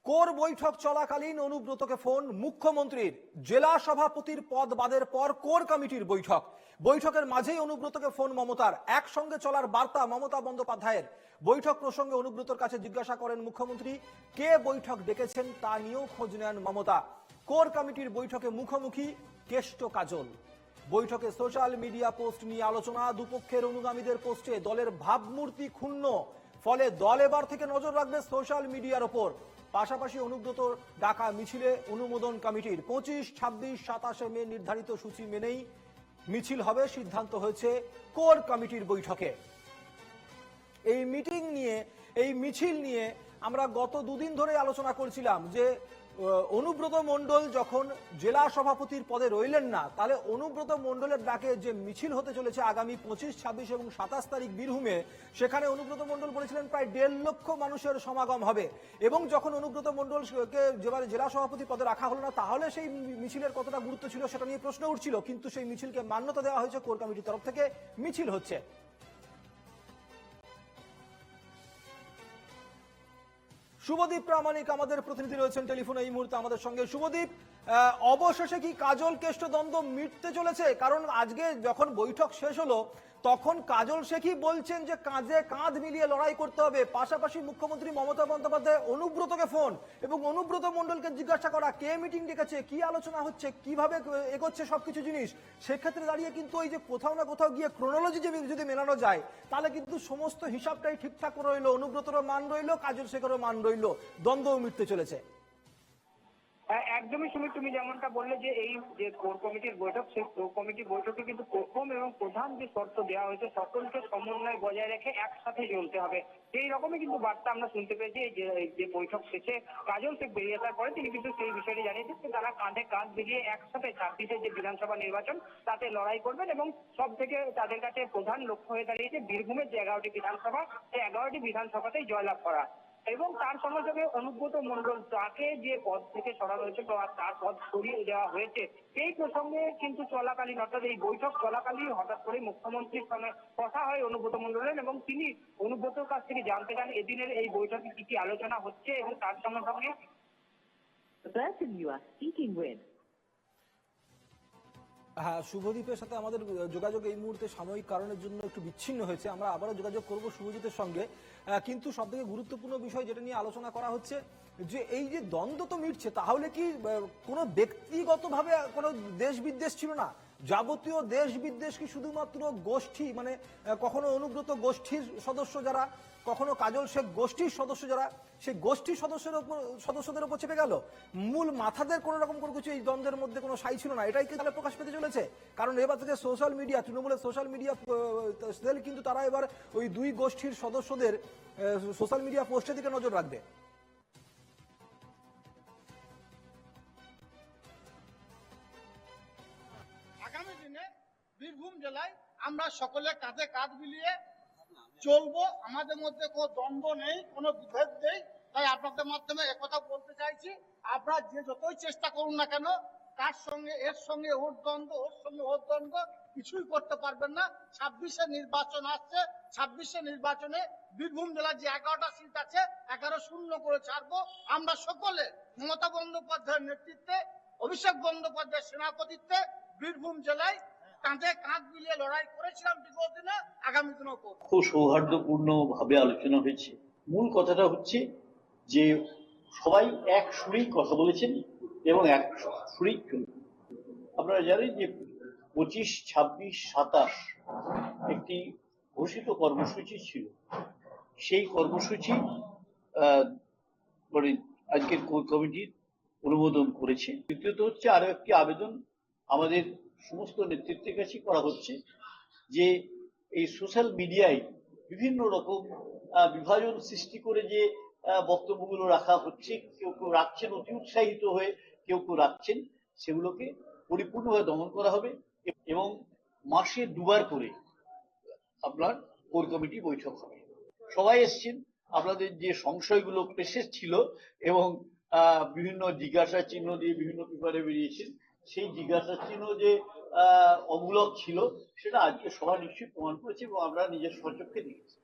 Core বৈঠক চলাকালীন অনুব্রতকে phone মুখ্যমন্ত্রীর। জেলা সভাপতির পদ বাদের পর কোর কমিটির বৈঠক। বৈঠকের মাঝেই অনুব্রতকে ফোন মমতার। একসঙ্গে চলার বার্তা মমতা বন্দ্যোপাধ্যায়ের। বৈঠক প্রসঙ্গে অনুব্রতর কাছে জিজ্ঞাসা করেন মুখ্যমন্ত্রী। কে বৈঠক ডেকেছেন তা নিয়েও খোঁজ নেন মমতা। কোর কমিটির বৈঠকে মুখোমুখি কেষ্ট কাজল। বৈঠকে সোশ্যাল মিডিয়া পোস্ট নিয়ে আলোচনা। দুপক্ষের অনুগামীদের পোস্টে দলের ভাবমূর্তি ক্ষুণ্ণ। ফলে দল এবার থেকে নজর রাখবে সোশ্যাল মিডিয়ার ওপর। পাশাপাশি অনুব্রত ডাকা মিছিলে অনুমোদন কমিটির 25, 26, 27 মে নির্ধারিত সূচি মেনেই মিছিল হবে, সিদ্ধান্ত হয়েছে কোর কমিটির বৈঠকে। এই মিটিং নিয়ে, এই মিছিল নিয়ে আমরা গত দুদিন ধরে আলোচনা করছিলাম যে অনুব্রত মণ্ডল যখন জেলা সভাপতির পদে রইলেন না, তাহলে অনুব্রত মণ্ডলের ডাকে যে মিছিল হতে চলেছে আগামী 25, 26 এবং 27 তারিখ বীরভূমে, সেখানে অনুব্রত মণ্ডল বলেছিলেন প্রায় 1.5 লক্ষ মানুষের সমাগম হবে। এবং যখন অনুব্রত মণ্ডলকে জেলা সভাপতি পদে রাখা হলো না, তাহলে সেই মিছিলের কতটা গুরুত্ব ছিল সেটা নিয়ে প্রশ্ন উঠছিল। কিন্তু সেই মিছিলকে মান্যতা দেওয়া হয়েছে, কোর কমিটির তরফ থেকে মিছিল হচ্ছে। শুভদীপ প্রামাণিক আমাদের প্রতিনিধি রয়েছেন টেলিফোনে এই মুহূর্তে আমাদের সঙ্গে। শুভদীপ, অবশেষে কি কাজল কেষ্ট দ্বন্দ্ব মিটতে চলেছে? কারণ আজকে যখন বৈঠক শেষ হলো তখন কাজল শেখই বলছেন যে কাঁধে কাঁধ মিলিয়ে লড়াই করতে হবে। পাশাপাশি মুখ্যমন্ত্রী মমতা বন্দ্যোপাধ্যায় অনুব্রতকে ফোন এবং অনুব্রত মণ্ডলকে জিজ্ঞাসা করা কে মিটিং ডেকেছে, কি আলোচনা হচ্ছে, কিভাবে এগোচ্ছে সবকিছু জিনিস। সেক্ষেত্রে দাঁড়িয়ে কিন্তু ওই যে কোথাও না কোথাও গিয়ে ক্রোনোলজি যদি মেলানো যায়, তাহলে কিন্তু সমস্ত হিসাবটাই ঠিকঠাক রইলো। অনুব্রতরও মান রইলো, কাজল শেখেরও মান রইলো, দ্বন্দ্বও মিটতে চলেছে। একদমই সুমিত, তুমি যেমনটা বললে যে এই যে কোর কমিটির বৈঠক, সেই কোর কমিটির বৈঠকে কিন্তু প্রথম এবং প্রধান যে শর্ত দেওয়া হয়েছে, সকলকে সমন্বয় বজায় রেখে একসাথে চলতে হবে। সেই রকমই কিন্তু বার্তা আমরা শুনতে পেয়েছি। যে বৈঠক শেষে কাজল শেখ বেরিয়ে আসার পরে তিনি কিন্তু সেই বিষয়টি জানিয়েছেন যে তারা কাঁধে কাঁধ মিলিয়ে একসাথে 26-এর যে বিধানসভা নির্বাচন তাতে লড়াই করবেন এবং সব থেকে তাদের কাছে প্রধান লক্ষ্য হয়ে দাঁড়িয়েছে বীরভূমের যে 11টি বিধানসভা, সেই 11টি বিধানসভাতেই জয়লাভ করা। এবং তার সঙ্গে সঙ্গে অনুব্রত মণ্ডল তাকে যে পদ থেকে সরানো হয়েছে বা তার পদ সরিয়ে দেওয়া হয়েছে, এই প্রসঙ্গে কিন্তু চলাকালীন, অর্থাৎ এই বৈঠক চলাকালীন হঠাৎ করে মুখ্যমন্ত্রীর সঙ্গে কথা হয় অনুব্রত মণ্ডলের এবং তিনি অনুব্রতর কাছ থেকে জানতে চান এদিনের এই বৈঠকে কি কি আলোচনা হচ্ছে এবং তার সঙ্গে সঙ্গে হ্যাঁ, শুভদীপের সাথে আমাদের যোগাযোগ এই মুহূর্তে সাময়িক কারণের জন্য একটু বিচ্ছিন্ন হয়েছে। আমরা আবারও যোগাযোগ করব শুভজিতের সঙ্গে। কিন্তু সব থেকে গুরুত্বপূর্ণ বিষয় যেটা নিয়ে আলোচনা করা হচ্ছে যে এই যে দ্বন্দ্ব তো মিটছে, তাহলে কি কোনো ব্যক্তিগতভাবে কোনো দেশ বিদ্বেষ ছিল না? যাবতীয় দেশ বিদ্বেষ কি শুধুমাত্র গোষ্ঠী, মানে কখনো অনুব্রত গোষ্ঠীর সদস্য যারা, কখনো কাজল শেখ গোষ্ঠীর সদস্য যারা, সেই গোষ্ঠীর সদস্যদের উপর চেপে গেল? মূল মাথাদের কোনো রকম কোনো কিছু এই দ্বন্দ্বের মধ্যে কোনো সাই ছিল না, এটাই কি তাহলে প্রকাশ পেতে চলেছে? কারণ এবার থেকে সোশ্যাল মিডিয়া, তৃণমূলের সোশ্যাল মিডিয়া সেল কিন্তু তারা এবার ওই দুই গোষ্ঠীর সদস্যদের সোশ্যাল মিডিয়া পোস্টের দিকে নজর রাখবে। আগামী দিনে বীরভূম জেলায় আমরা সকলে কাঁধে কাঁধ মিলিয়ে চলবো। আমাদের মধ্যে কোনো দ্বন্দ্ব নেই, কোনো বিভেদ নেই। তাই আপনাদের মাধ্যমে একথা বলতে চাইছি, আপনারা যে যতই চেষ্টা করুন না কেন, তার সঙ্গে এর সঙ্গে ওর দ্বন্দ্ব, ওর সঙ্গে ওর দ্বন্দ্ব কিছুই করতে পারবেন না। 26-এ নির্বাচন আসছে, 26-এ নির্বাচনে বীরভূম জেলার যে 11টা সিট আছে 11-0 করে ছাড়বো। আমরা সকলে মমতা বন্দ্যোপাধ্যায়ের নেতৃত্বে, অভিষেক বন্দ্যোপাধ্যায়ের সেনাপতিত্বে বীরভূম জেলায় কাঁধে কাঁধ মিলিয়ে লড়াই করেছিলাম বিগত দিনে, আগামী দিনেও করব। খুব সৌহার্দ্যপূর্ণ ভাবে আলোচনা হয়েছে। মূল কথাটা হচ্ছে যে সবাই এক সুরেই কথা বলেছেন এবং এক সুরেই চলবে। আপনারা জানেন যে 25, 26, 27 একটি ঘোষিত কর্মসূচি ছিল। সেই কর্মসূচি মানে আজকের কোর কমিটির অনুমোদন করেছে। দ্বিতীয়ত হচ্ছে আরো একটি আবেদন আমাদের সমস্ত নেতৃত্বের কাছে করা হচ্ছে যে এই সোশ্যাল মিডিয়ায় বিভিন্ন রকম বিভাজন সৃষ্টি করে যে বক্তব্যগুলো রাখা হচ্ছে, কেউ কেউ রাখছেন অতি উৎসাহিত হয়ে, কেউ কেউ রাখছেন, সেগুলোকে পরিপূর্ণভাবে দমন করা হবে। এবং মাসে 2 বার করে আপনার কোর কমিটি বৈঠক হবে। সবাই এসছেন, আপনাদের যে সংশয়গুলো প্রেসেস ছিল এবং বিভিন্ন জিজ্ঞাসা চিহ্ন দিয়ে বিভিন্ন পেপারে বেরিয়েছেন, সেই জিজ্ঞাসা চিহ্ন যে অমূলক ছিল সেটা আজকে সবাই নিশ্চয়ই প্রমাণ করেছে এবং আমরা নিজের স্বচক্ষে দেখেছি।